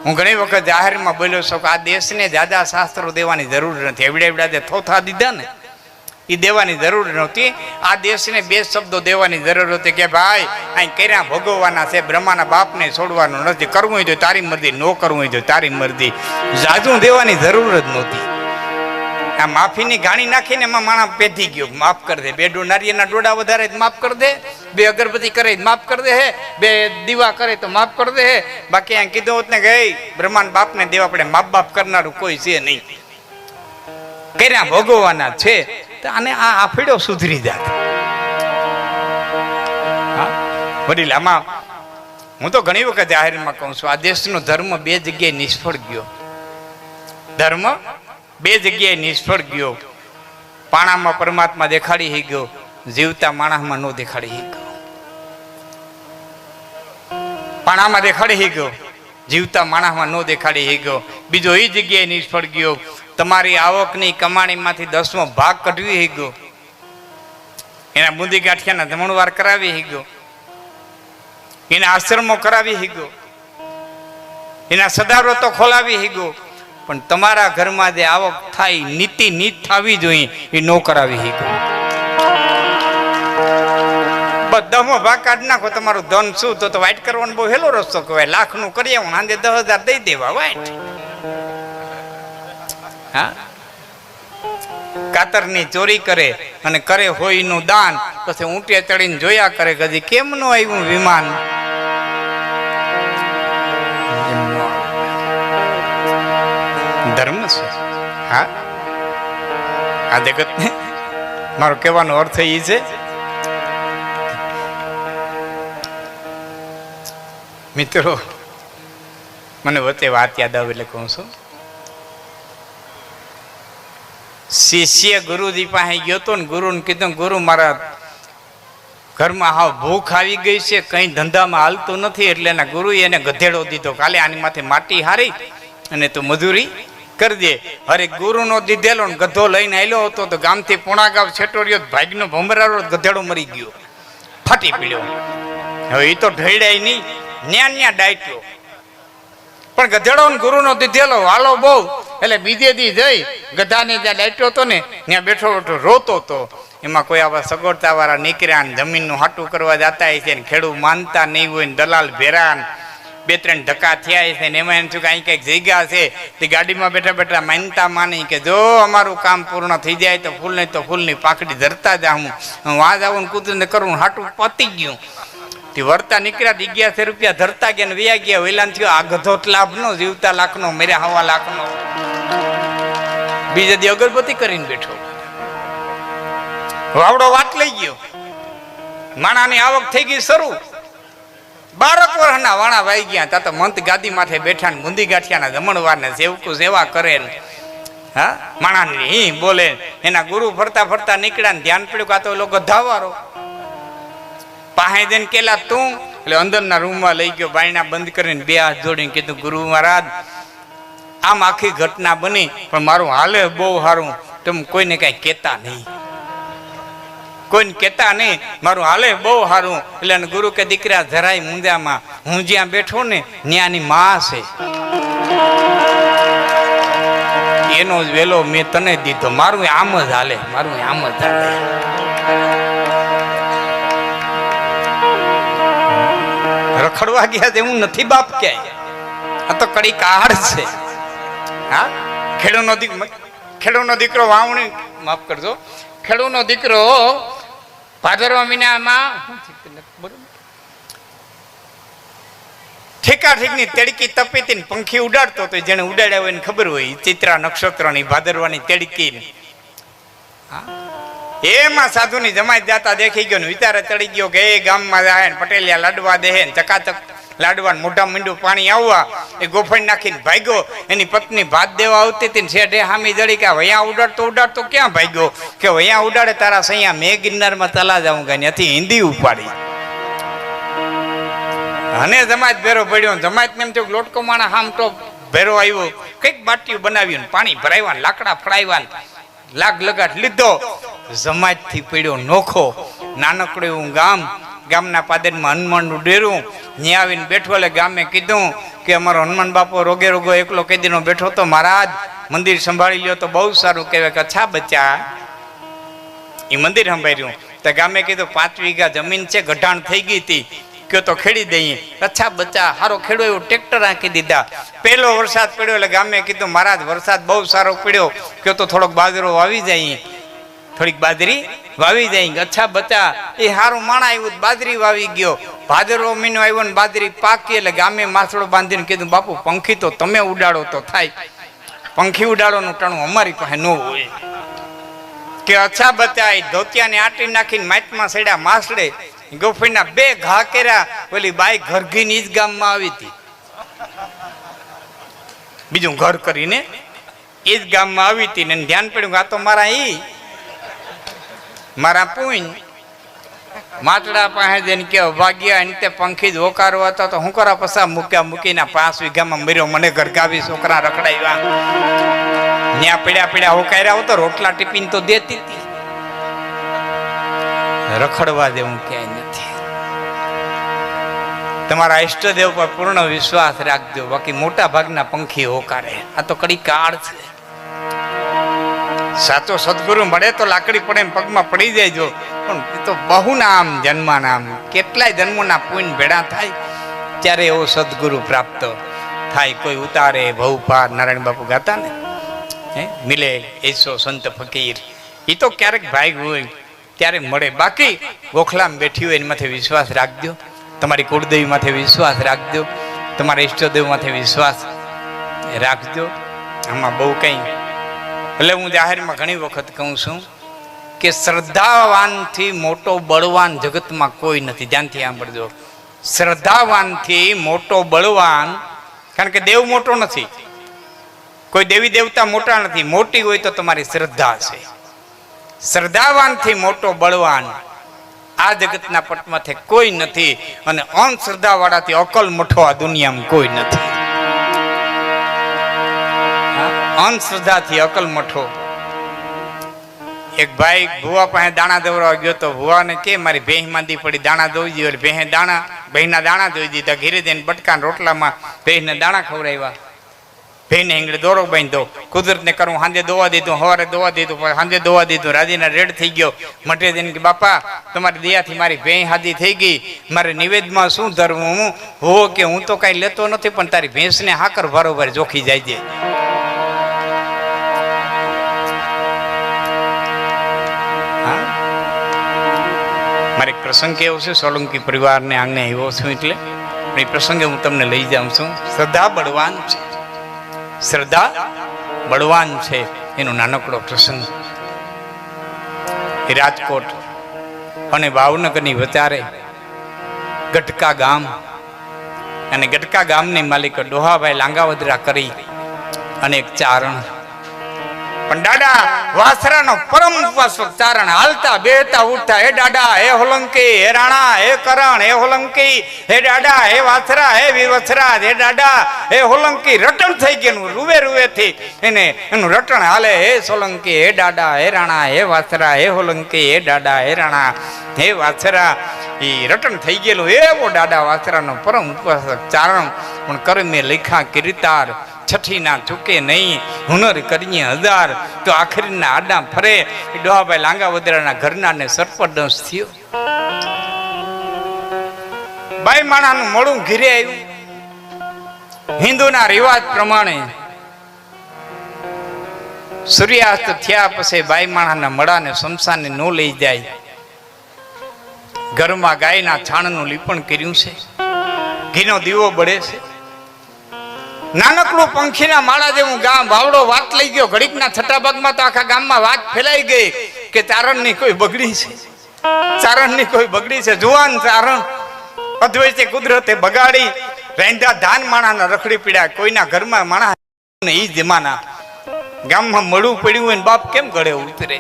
હું ઘણી વખત જાહેરમાં બોલ્યો છું કે આ દેશને જાજા શાસ્ત્રો દેવાની જરૂર નથી. એવડે એવડા જે થોથા દીધા ને એ દેવાની જરૂર નહોતી. આ દેશને બે શબ્દો દેવાની જરૂર હતી કે ભાઈ અહીં કર્યા ભોગવવાના છે, બ્રહ્માના બાપને છોડવાનું નથી, કરવું હોય તો તારી મરજી, ન કરવું હોય તો તારી મરજી. જાજુ દેવાની જરૂર જ નહોતી. આ માફીની ગાણી નાખીને એમાં માણસ પેધી ગયો, માફ કરી દે. બે નારિયેળના ડોડા વધારે માફ કરી દે, બે અગરબત્તી કરે માફ કરી દે, હે બે દીવા કરે તો માફ કરી દે. હે બાકી અહીં કીધું હોત ને ગઈ બ્રહ્માના બાપને દેવા પડે, માપ બાપ કરનારું કોઈ છે નહીં, કર્યા ભોગવવાના છે. અને આ આફેડો સુધરી જાત. વડીલ આમાં હું તો ઘણી વખત જાહેરમાં કહું છું, આ દેશનો ધર્મ બે જગ્યાએ નિષ્ફળ ગયો. ધર્મ બે જગ્યાએ નિષ્ફળ ગયો. પાણામાં પરમાત્મા દેખાડી હી ગયો, જીવતા માણસમાં નો દેખાડી હી ગયો. પાણામાં દેખાડી હી ગયો, જીવતા માણસમાં નો દેખાડી હી ગયો. બીજો એ જગ્યાએ નિષ્ફળ ગયો, તમારી આવકની કમાણીમાંથી 10મો ભાગ કઢવી હી ગયો, એના બુંદી ગાંઠિયાના જમણવાર કરાવી હી ગયો, એના આશ્રમો કરાવી હી ગયો, એના સદાવ્રતો ખોલાવી હી ગયો. પણ તમારા ઘરમાં જે આવક થાય નીતિ નીત થવી જોઈએ એ ન કરાવી હી ગયો. 10મો ભાગ કાઢી નાખો, તમારું ધન શું તો વાઇટ કરવાનો બહુ હેલો રસ્તો કહેવાય. લાખનું કરી આવું, સાંજે 10,000 દઈ દેવા વાઇટ. હા, કાતરની ચોરી કરે અને કરે હોય નું દાન, પછી ઊંટે ચડીને જોયા કરે કે હજી કેમ નું આવ્યું વિમાન. ધર્મ છે. હા, આ જગત ને મારો કહેવાનો અર્થ એ છે, મિત્રો મને વચ્ચે વાત યાદ આવે એટલે કહું છું. શિષ્ય ગુરુજી પાસે ગયો તો ને ગુરુને કીધું, ગુરુ મારા ઘરમાં હાવ ભૂખ આવી ગઈ છે, કઈ ધંધામાં હાલતું નથી. એટલે એના ગુરુએ એને ગધેડો દીધો, કાલે આની માથે માટી હારી અને તું મજૂરી કરી દે. અરે ગુરુનો દીધેલો ને ગધો લઈને આવેલો હતો તો ગામથી પોણાગાવ છેટોર્યો, ભાગનો ભમરારો, ગધેડો મરી ગયો, ફાટી પીડ્યો. હવે એ તો ઢળ્યા નહીં, ન્યા ડાયટ્યો. પણ ગધેડો ને ગુરુનો દીધેલો હાલો બહુ. એટલે બીજે દી જઈ ગધાને જ્યાં ડાયટ્યો હતો ને ત્યાં બેઠો બેઠો રોતો હતો. એમાં કોઈ આવા સગવડતા વાળા નીકળ્યા ને જમીનનું હાટું કરવા જતા છે ને ખેડૂત માનતા નહીં હોય ને દલાલ ભેરા 2-3 ધક્કા થયા છે ને એમાં એમ થયું કે અહીં કંઈક જગ્યા છે. તે ગાડીમાં બેઠા બેઠા માનતા માની કે જો અમારું કામ પૂર્ણ થઈ જાય તો ફૂલ નહીં તો ફૂલની પાકડી ધરતા જા, હું વાં જાઉં કૂતરીને કરું, હાટું પતી ગયું. તે વરતા નીકળ્યા, 1100 રૂપિયા ધરતા ગયા ને વયા ગયા. વેલાન થયો આ ગધો લાભ નો, જીવતા લાખનો, મેર્યા 1.5 લાખનો. બીજે દી અગરબત્તી કરીને બેઠો, વાવડો વાત લઈ ગયો. માણાની આવક થઈ ગઈ શરૂ, 12 વર્ષના વાણા વાઈ ગયા. તા તો મંત ગાદી માથે બેઠા ને બુંદી ગાંઠિયાના જમણવાર ને સેવકું સેવા કરે ને હા માણાની હી બોલે. એના ગુરુ ફરતા ફરતા નીકળ્યા ને ધ્યાન પડ્યું કે આ તો લોકો ગધાવારો. પાસે જઈને કેલા તું, એટલે અંદરના રૂમમાં લઈ ગયો, બાયણા બંધ કરીને 2 હાથ જોડીને કીધું, ગુરુ મહારાજ આમ આખી ઘટના બની પણ મારું હાલે બહુ સારું, તમે કોઈને કઈ કહેતા નહીં, કોઈને કહેતા નહીં, મારું હાલે બહુ સારું. એટલે ગુરુ કે દીકરા જરાય મુંજામાં, હું જ્યાં બેઠો ને ત્યાંની માં છે, એનો જ વેલો મેં તને દીધો, મારું આમ જ હાલે, મારું આમ જ હાલે. રખડવા ગયા છે હું નથી બાપ ક્યાંય, આ તો કડી કાળ છે. હા, ખેડૂનો દીકરો વાવણી, માફ કરજો, ખેડૂનો દીકરો ભાદરવા મહિનામાં ઠેકા ઠીકની તેડકી તપી હતી ને પંખી ઉડાડતો હતો. જેને ઉડાડ્યા હોય ને ખબર હોય, ચિત્રા નક્ષત્રની ભાદરવાની તેડકી. એમાં સાધુની જમાત જાતા દેખી ગયો ને વિચારે ચડી ગયો કે એ ગામમાં જાય ને પટેલિયા લાડવા દે ને ચકાચક લાડવા મોઢા મીંડું પાણી આવવા. એ ગોફણ નાખીને ભાગ્યો. એની પત્ની ભાત દેવા આવતી હતી ને શેઠે હામી જડી કે વયા ઉડાડતો ક્યાં ભાગ્યો, કે વયા ઉડાડે તારા સૈયા મેં ગિરનારમાં તલા જાઉં ગઈ, ત્યાંથી હિન્દી ઉપાડી. અને જમાત ભેરો પડ્યો, જમાત ને એમ થયું લોટકો માણા હામટો ભેરો આવ્યો, કઈક બાટીઓ બનાવ્યું, પાણી ભરાવ્યા, લાકડા ફળાવ્યા, લાગ લગાટ લીધો. જમાત થી પડ્યો નોખો, નાનકડું એવું ગામ, ગામના પાદરમાં હનુમાનનું ડેરું, ત્યાં આવીને બેઠો. એટલે ગામે કીધું કે અમારો હનુમાન બાપો રોગે રોગો એકલો કેદીનો બેઠો તો મહારાજ મંદિર સંભાળી લ્યો તો બહુ સારું કહેવાય. કે અચ્છા બચ્ચા, એ મંદિર સંભાળ્યું. તો ગામે કીધું 5 વીઘા જમીન છે, ગઢાણ થઈ ગઈ હતી, કયો તો ખેડી દઈએ. અચ્છા બચ્ચા, સારો ખેડો એવું ટ્રેક્ટર આંકી દીધા. પહેલો વરસાદ પડ્યો એટલે ગામે કીધું મહારાજ વરસાદ બહુ સારો પડ્યો, કયો તો થોડોક બાજરો વાવી જાય, થોડીક બાજરી વાવી જાય. અચ્છા બચ્ચા, એ સારું માણા આવ્યું, બાજરી વાવી ગયો. ભાદરવો મહિનો આવ્યો ને બાજરી પાકી. એટલે ગામે માથડો બાંધીને કીધું બાપુ પંખી તો તમે ઉડાડો તો થાય, પંખી ઉડાડવાનું ટાણું અમારી પાસે ન હોય. કે અચ્છા બચ્ચા, એ ધોતિયાને આટી નાખીને માટમાં સેડ્યા માસડે, ગોફીના 2 ઘા કર્યા. ઓલી બાઈ ઘરઘીની જ ગામમાં આવી હતી, બીજું ઘર કરીને એ જ ગામમાં આવી હતી. ને ધ્યાન પડ્યું કે આ તો મારા પૂન માટડા પાસે જઈને કે ભાગ્યા એને તે પંખી જ હોકારો હતો તો હું કરા પસા મૂકીને 5 વીઘામાં મર્યો. મને ઘરગાવી છોકરા રખડાવ્યા, ન્યા પીડ્યા હોકાર્યા હોતો, રોટલા ટિફિન તો દેતી હતી. રખડવા દેવું ક્યાંય નથી. તમારા ઈષ્ટદેવ પર પૂર્ણ વિશ્વાસ રાખજો, બાકી મોટા ભાગના પંખી હોકારે. આ તો કડી કાળ છે. સાચો સદગુરુ મળે તો લાકડી પડે પગમાં પડી જાય. પણ એ તો બહુ નામ જન્મના કેટલાય જન્મોના પુણ્ય ભેળા થાય ત્યારે એવો સદગુરુ પ્રાપ્ત થાય. કોઈ ઉતારે ભવ પાર, નારાયણ બાપુ ગાતા ને, મિલે એસો સંત ફકીર. એ તો ક્યારેક ભાગ હોય ત્યારે મળે. બાકી ગોખલામાં બેઠી હોય એની માથે વિશ્વાસ રાખજો, તમારી કુળદેવી માથે વિશ્વાસ રાખજો, તમારા ઈષ્ટદેવ માથે વિશ્વાસ રાખજો. આમાં બહુ કંઈ. એટલે હું જાહેરમાં ઘણી વખત કહું છું કે શ્રદ્ધાવાનથી મોટો બળવાન જગતમાં કોઈ નથી. ધ્યાનથી સાંભળજો, શ્રદ્ધાવાનથી મોટો બળવાન, કારણ કે દેવ મોટો નથી, કોઈ દેવી દેવતા મોટા નથી. મોટી હોય તો તમારી શ્રદ્ધા છે. શ્રદ્ધાવાનથી મોટો બળવાન આ જગતના પટમાંથી કોઈ નથી. અને અંધશ્રદ્ધા વાળાથી અકલ મઠો આ દુનિયામાં કોઈ નથી. અંધશ્રદ્ધાથી અકલ મઠો. એક ભાઈ ભુવા પાસે દાણા દોરવા ગયો તો ભુવાને કે મારી ભેંસ માંદી પડી, દાણા દોઈ દો. એટલે ભેંસના દાણા દોઈ દીધા. ઘેરે જઈને બટકા રોટલામાં ભેંસને દાણા ખવડાવ્યા. ભેંસને હિંગડે દોરો બાંધ્યો. કુદરતને કરું સાંજે દોવા દીધું, સવારે દોવા દીધું, સાંજે દોવા દીધું. રાજીના રેડ થઈ ગયો. મટે જઈને કે બાપા તમારી દયાથી મારી ભેંસ હાદી થઈ ગઈ, મારે નિવેદમાં શું ધરવું? હો કે હું તો કાંઈ લેતો નથી, પણ તારી ભેંસને હાકર બરોબર જોખી જાય છે. મારે એક પ્રસંગ એવો છે, સોલંકી પરિવારને આંગણે આવ્યો છું એટલે એ પ્રસંગે હું તમને લઈ જાઉં છું. શ્રદ્ધા બળવાન છે, શ્રદ્ધા બળવાન છે, એનો નાનકડો પ્રસંગ. એ રાજકોટ અને ભાવનગરની વચારે ગટકા ગામ, અને ગટકા ગામની માલિક ડોહાભાઈ લાંગાવદરા કરી અને એક ચારણ. પણ દાદા વાસરાનો પરમ ઉપાસક ચારણ, હાલતા બેહતા ઉઠતા હે દાદા હે હોલંકી, હે રાણા હે કરણ, હે હોલંકી, હે દાદા હે વાસરા, હે વિવસરા, હે દાદા હે હોલંકી. રટણ થઈ ગયું રૂવે રૂવે થી એને એનું રટણ હાલે. હે સોલંકી, હે દાદા હે રાણા, હે વાસરા, હે હોલંકી, હે દાદા હે રાણા, હે વાસરા. એ રટણ થઈ ગયેલું એવો દાદા વાસરાનો પરમ ઉપાસક ચારણ. પણ કર્મે લેખા કીર્તાર, છઠ્ઠી ના ચૂકે નહીં, હુનર કરીએ 1000. તો આખરીના આડા ફરે. ડોહાભાઈ લાંગાવદરાના ઘરના ને સર્પદંશ થયો. બાઈ માણાનું મોડું ઘીરે આવ્યું. હિન્દુના રિવાજ પ્રમાણે સૂર્યાસ્ત થયા પછી બાઈ માણાના મળાને શમશાને ન લઈ જાય. ઘરમાં ગાયના છાણનું લીપણ કર્યું છે, ઘીનો દીવો બળે છે. નાનકડું પંખીના માળા જેવું ગામ, વાવડો વાત લઈ ગયો. ઘડીકના છઠ્ઠા ભાગમાં તો આખા ગામમાં વાત ફેલાઈ ગઈ કે ચારણની કોઈ બગડી છે, ચારણની કોઈ બગડી છે. જુવાન ચારણ અદ્વૈતે કુદરતે બગાડી રેંધા ધાન માણાના રખડી પીડ્યા. કોઈના ઘરમાં માણા ઈ જમાના ગામમાં મળવું પડ્યું હોય ને બાપ કેમ ગળે ઉતરે.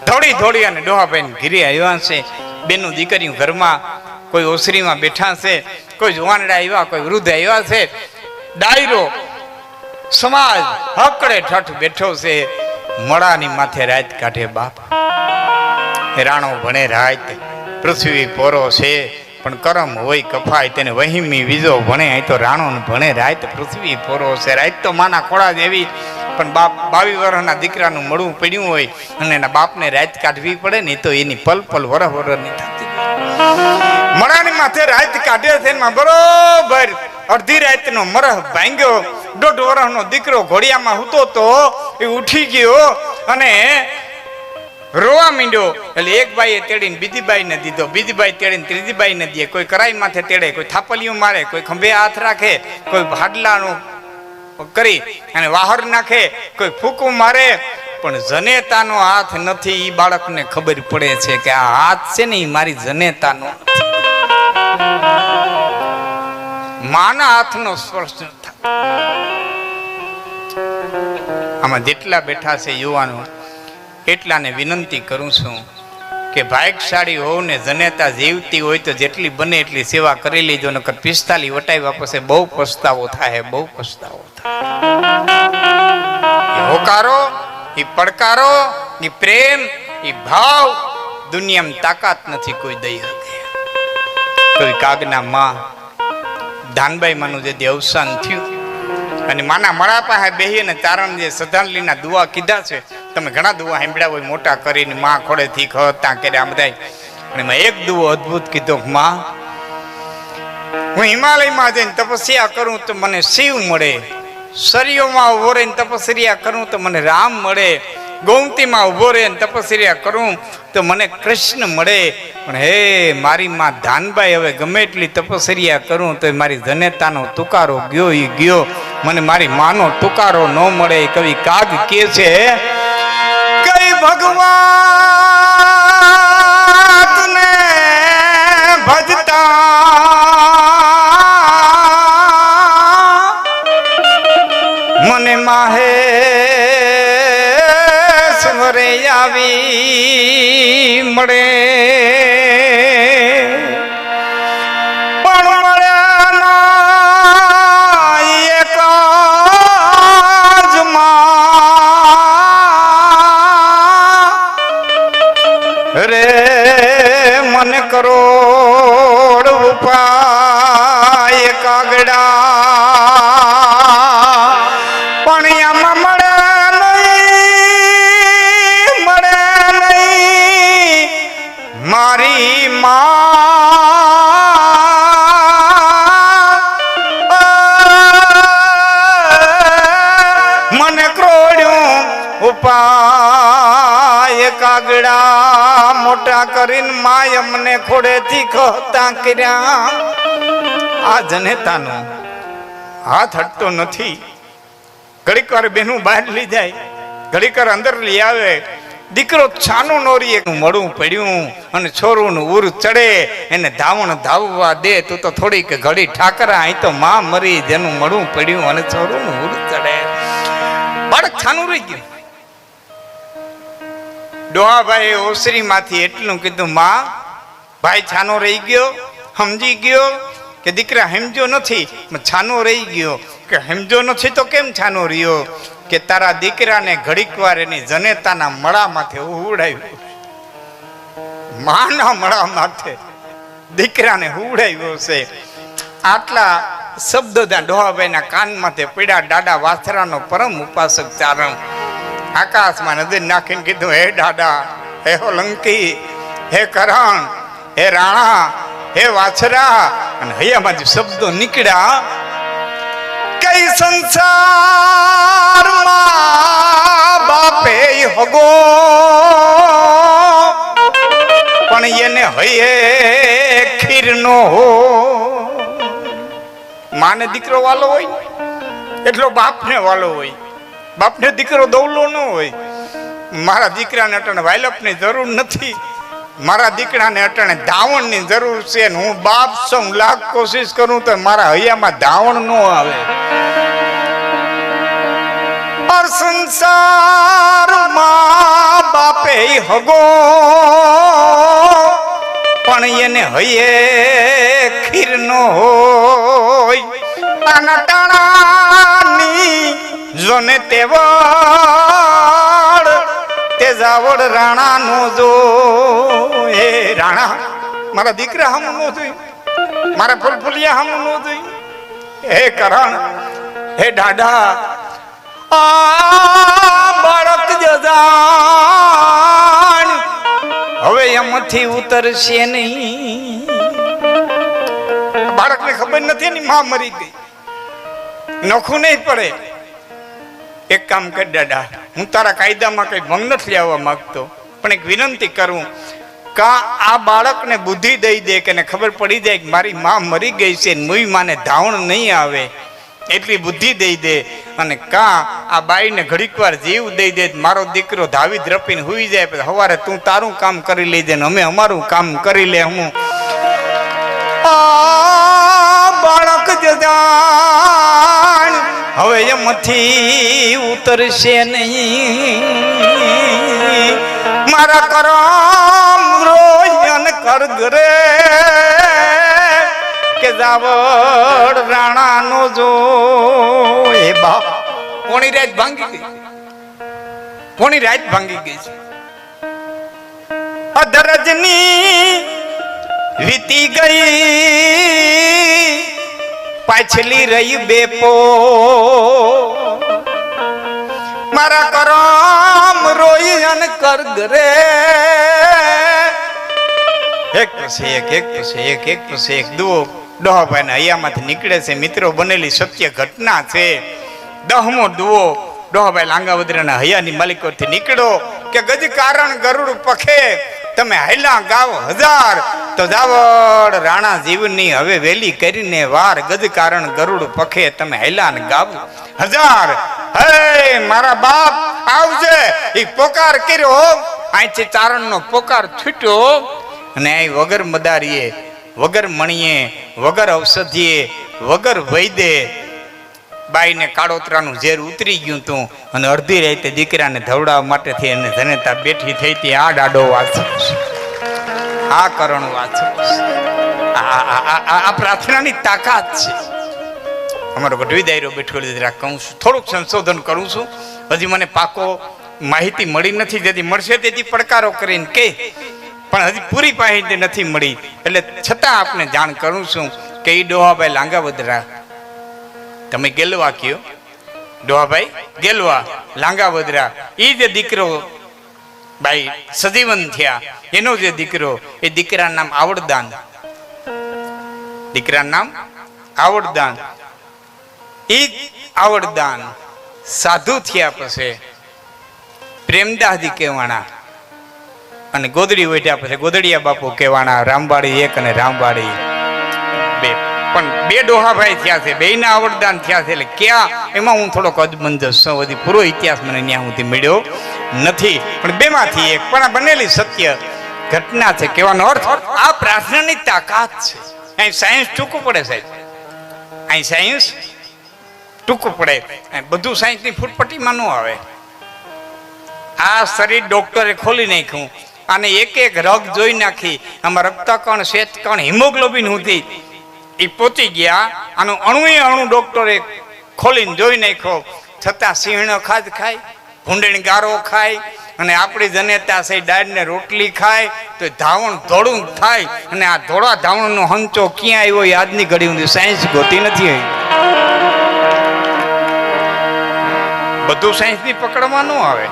દોડી દોડી અને ડોહાભાઈ ઘીરે આવ્યા છે. બેનું દીકરીઓ ઘરમાં કોઈ ઓસરીમાં બેઠા છે, કોઈ જુવાનડા આવ્યા, કોઈ વૃદ્ધ આવ્યા છે. ડાયરો સમાજ હકડે ઠઠ બેઠો છે. મળાની માથે રાત કાઢે બાપ. રાણો ભણે રાત, પૃથ્વી પોરો છે પણ કરમ હોય કફાય તેને વહીમી વીજો ભણે અહીં તો રાણો ભણે રાત પૃથ્વી પોરો છે. રાત તો માના ખોળા જેવી પણ બાપ 22 વર્ષના દીકરાનું મળવું પડ્યું હોય અને એના બાપને રાત કાઢવી પડે ને તો એની પલ પલ વરહ વરહની થતી મળાની માથે રાત કાઢે છે એમાં બરોબર અડધી રાતનો મરહ ભાંગ્યો. 1.5 વર્ષનો દીકરો ઘોડિયામાં હૂતો તો એ ઉઠી ગયો અને રોવા માંડ્યો. એટલે એક બાઈએ તેડીને બીજી બાઈને દીધો, બીજી બાઈ તેડીને ત્રીજી બાઈને દે. કોઈ કરાઈ માથે તેડે, કોઈ થાપલિયું મારે, કોઈ ખંભે હાથ રાખે, કોઈ ભાડલાનું કરી અને વાહર નાખે, કોઈ ફૂંકું મારે. પણ જનેતાનો હાથ નથી. એ બાળકને ખબર પડે છે કે આ હાથ છે ને એ મારી જનેતાનો માના હાથનો સ્પર્શ ન થાય. આમાં જેટલા બેઠા છે યુવાનો એટલાને વિનંતી કરું છું કે ભાગ્યશાળી હોવ ને જનેતા જીવતી હોય તો જેટલી બને એટલી સેવા કરી લેજો. નકર 45 વટાવ્યા પછી બહુ પસ્તાવો થાય, બહુ પસ્તાવો થાય. હોકારો, એ પડકારો, એ પ્રેમ, એ ભાવ દુનિયામાં તાકાત નથી કોઈ દઈ શકે. કોઈ કાગના માં ધાનબાઈ માનું જે અવસાન થયું અને માના મળા પાસે બેહીને તારણ જે શ્રદ્ધાંજલિના દુઆ કીધા છે, તમે ઘણા દુઆ સાંભળ્યા હોય મોટા કરીને માં ખોડેથી ખતા કર્યા બધા. અને મેં એક દુઓ અદ્ભુત કીધો, માં હું હિમાલયમાં જઈને તપસ્યા કરું તો મને શિવ મળે, સરિયોમાં ઉભો રહીને તપસ્યા કરું તો મને રામ મળે, ગોમતીમાં ઉભો રહીને તપસ્યા કરું તો મને કૃષ્ણ મળે. પણ હે મારી માં ધાનબાઈ, હવે ગમે એટલી તપસ્યા કરું તો મારી જનેતાનો તુકારો ગયો એ ગયો, મને મારી માનો તુકારો ન મળે. કવિ કાગ કે છે, કઈ ભગવાન ને ભજતા મને માહે સ્વરે આવી મળે. પણ મળ્યા ના એક જ માં રે મને કરોડ ઉપાય કાગડા. મારી મને ક્રોડ્યું ઉપાય કાગડા. મોટા કરીને માય અમને ખોડેથી ખતા કર્યા. આ જનેતાનો હાથ હટતો નથી. ઘડીક વાર બેનું બહાર લઈ જાય, ઘડીક વાર અંદર લઈ આવે. દીકરો છાનું નોરી મળવું પડ્યું અને છોરુંનું ઉર ચડે એને ધાવણ ધાવવા દે. તું તો થોડીક ઘડી ઠાકરા, અહીં તો માં મરી જેનું મળવું પડ્યું અને છોરુંનું ઉર ચડે. બાળક છાનું રહી ગયું. ડોહાભાઈ ઓસરી માંથી એટલું કીધું, માં ભાઈ છાનો રહી ગયો, સમજી ગયો કે દીકરા સમજો નથી, છાનો રહી ગયો. કે સમજો નથી તો કેમ છાનો રહ્યો? કે તારા દીકરાને ઘડીક વાર એની જનેતાના મળા માથે ઉડાવ્યું, માના મળા માથે દીકરાને ઉડાવ્યો છે. આટલા શબ્દો ત્યાં ડોહાભાઈના કાન માથે પીડા. દાદા વાછરાનો પરમ ઉપાસક ચારણ આકાશમાં નજર નાખીને કીધું, હે દાદા, હે હોલંકી, હે કરણ, હે રાણા, હે વાછરા. અને હૈયામાંથી શબ્દો નીકળ્યા, કઈ સંસારમાં બાપે હગો પણ એને હૈયે ખીરનો હો. માને દીકરો વાલો હોય એટલો બાપને વાલો હોય. બાપને દીકરો દોવલો ન હોય. મારા દીકરાને અટાણે વાયલપની જરૂર નથી, મારા દીકરાને અટાણે ધાવણની જરૂર છે. હું બાપ છું, લાખ કોશિશ કરું તો મારા હૈયામાં ધાવણ ન આવે. સંસારમાં બાપે હગો પણ એને હૈયે ખીર નો હોય. તાના ટાણાની જોને તેવડ તે જાવડ રાણા નો જો. હે રાણા, મારા દીકરા હમ નો જોઈ, મારા ફૂલફુલિયા હમ નો જોઈ. હે કરણ, હે ડાડા, આ બાળક જજાણ હવે એમાંથી ઉતરશે નહીં. બાળકને ખબર નથી ની માં મરી ગઈ, નખું નહીં પડે. એક કામ કર દાદા, હું તારા કાયદામાં કઈ ભંગ નથી આવવા માંગતો, પણ એક વિનંતી કરું, કા આ બાળકને બુદ્ધિ દઈ દે કે ખબર પડી જાય કે મારી માં મરી ગઈ છે, મુઈ માને ધાવણ નહીં આવે એટલી બુદ્ધિ દઈ દે, અને કા આ બાઈને ઘડીક વાર જીવ દઈ દે, મારો દીકરો ધાવી ધ્રપીને હુઈ જાય, પછી સવારે તું તારું કામ કરી લેજે ને અમે અમારું કામ કરી લે. હું બાળક જજાણ હવે એમાંથી ઉતરશે નહીં. મારા કરમ રોયન કર ઘરે કે જાવડ રાણા નો જો. એ બાપ, પોણી રાત ભાંગી ગઈ, પોણી રાત ભાંગી ગઈ છે. અધરજની વીતી ગઈ, પાછલી રહી બેપો. મારા કરમ રોયન કર ઘરે. એક પછી એક, એક પછી એક, એક પછી એક દુઓ ડોહાભાઈ ના હૈયામાંથી નીકળે છે. મિત્રો, બનેલી સત્ય ઘટના છે. 10મો દુઓ ડોહાભાઈ લાંગાવદરાના હૈયાની માલિકોથી નીકળો કે ગજ કારણ ગરુડ પખે, તમે હૈલા ગાવ 1000 તો જાવડ રાણા જીવની હવે વેલી કરીને વાર. ગજ કારણ ગરુડ પખે, તમે હૈલા ને ગાવ 1000. હે મારા બાપ આવજે, એ પોકાર કર્યો. અહીંથી ચારણનો પોકાર છૂટ્યો, અને અહીં વગર મદારીએ, વગર મણીએ, વગર ઔષધિએ, વગર વૈદે બાઈને કાળોતરાનું ઝેર ઉતરી ગયું તું, અને અડધી રાતે દીકરાને ધવડાવવા માટે થઈ અને જનેતા બેઠી થઈ હતી. આ ડાડો વાંચો, આ કરણ વાંચો, આ પ્રાર્થનાની તાકાત છે. અમારો ગઢવી દાયરો બેઠો જરા કહું છું, થોડુંક સંશોધન કરું છું. હજી મને પાકો માહિતી મળી નથી, જેથી મળશે તેથી પડકારો કરીને કે, પણ હજી પૂરી માહિતી નથી મળી, એટલે છતાં આપને જાણ કરું છું કે એ ડોહાભાઈ લાંગાવદરા, તમે ગેલવા કયો, ડોહાભાઈ ગેલવા લાંગાવદરા, એ જે દીકરો ભાઈ સજીવન થયા, એનો જે દીકરો, એ દીકરાનું નામ આવડદાન, દીકરાનું નામ આવડદાન. એ આવડદાન સાધુ થયા પછી પ્રેમદાસજી કહેવાના, અને ગોદડી વેઠ્યા પછી ગોદડિયા બાપુ કહેવાના. રામવાડી 1 અને રામવાડી 2, પણ 2 ડોહાભાઈ થયા છે, બેયના આવડદાન થયા છે. એટલે ક્યાં એમાં હું થોડોક અજમંજસ છું, હજી પૂરો ઇતિહાસ મને ત્યાં સુધી મળ્યો નથી, પણ 2 માંથી એક. પણ આ બનેલી સત્ય ઘટના છે. કહેવાનો અર્થ આ પ્રાર્થનાની તાકાત છે. અહીં સાયન્સ ટૂંકું પડે સાહેબ, અહીં સાયન્સ ટૂંકું પડે, બધું સાયન્સની ફૂટપટ્ટીમાં ન આવે. આ શરીર ડોક્ટરે ખોલી નાખ્યું, અને એક એક રગ જોઈ નાખી, આમાં રક્તકણ, શ્વેતકણ, હિમોગ્લોબિન સુધી એ પહોંચી ગયા. આનું અણુ ડોક્ટરે ખોલીને જોઈ નાખ્યો, છતાં સિંહણો ખાજ ખાય, ભૂંડણી ગારો ખાય, અને આપણી જનેતા છે દાળને રોટલી ખાય તો ધાવણ ધોળું થાય. અને આ ધોળા ધાવણનો હંચો ક્યાં આવ્યો એ આજની ઘડી સુધી સાયન્સ ગોતી નથી આવી. બધું સાયન્સની પકડમાં ન આવે.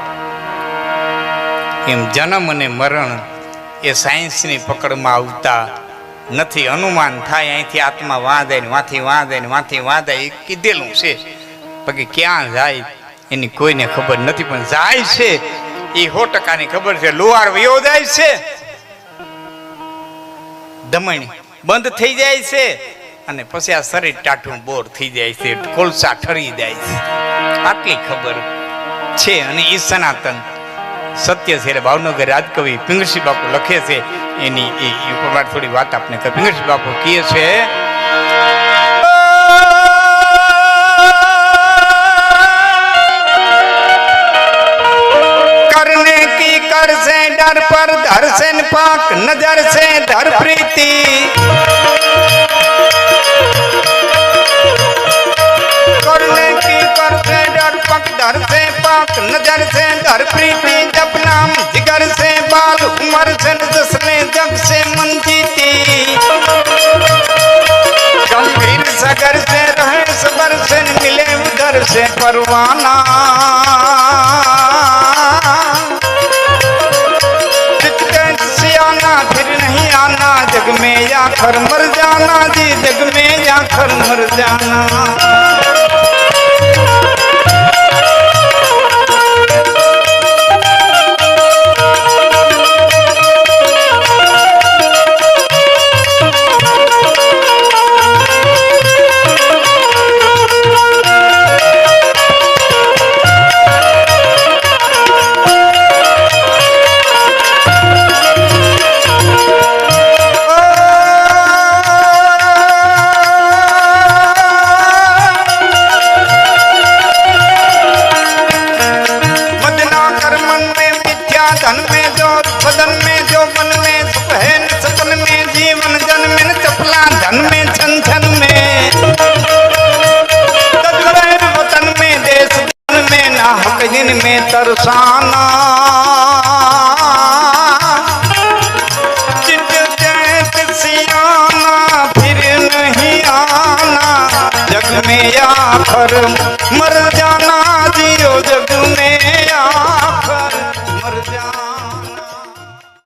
એમ જન્મ અને મરણ એ સાયન્સની પકડમાં આવતા નથી. અનુમાન થાય, અહીંથી આત્મા વાંધાય ને વાંથી વાંધાય ને વાંથી વાંધાય, એ કીધેલું છે. બાકી ક્યાં જાય એની કોઈને ખબર નથી, પણ જાય છે એ 100%ની ખબર છે. લુહાર વયો જાય છે, ધમણી બંધ થઈ જાય છે, અને પછી આ શરીર ટાઢું બોર થઈ જાય છે, કોલસા ઠરી જાય છે. આટલી ખબર છે, અને એ સનાતન સત્ય છે. ભાવનગર રાજકવિ પિંગળસિંહ બાપુ લખે છે, એની એ ઉપર થોડી વાત આપને કહે. પિંગળસિંહ બાપુ કહે છે, करने की कर से डर पर धर से पाक नजर से धर प्रीति, करने की कर से डर पक धर से पाक नजर से धर प्रीति, जब नाम जिगर से बाल उमर से जसने जग से मन जीती, से परवाना सियाना फिर नहीं आना जग में आखर मर जाना जी जग में आखर मर जाना धन में जो बदन में जो मन में सुख है सपन में जीवन जन में चपला धन में छन छन में वतन में देश में ना हक जिन में तरसाना सियाना फिर नहीं आना जग में आखर मर जा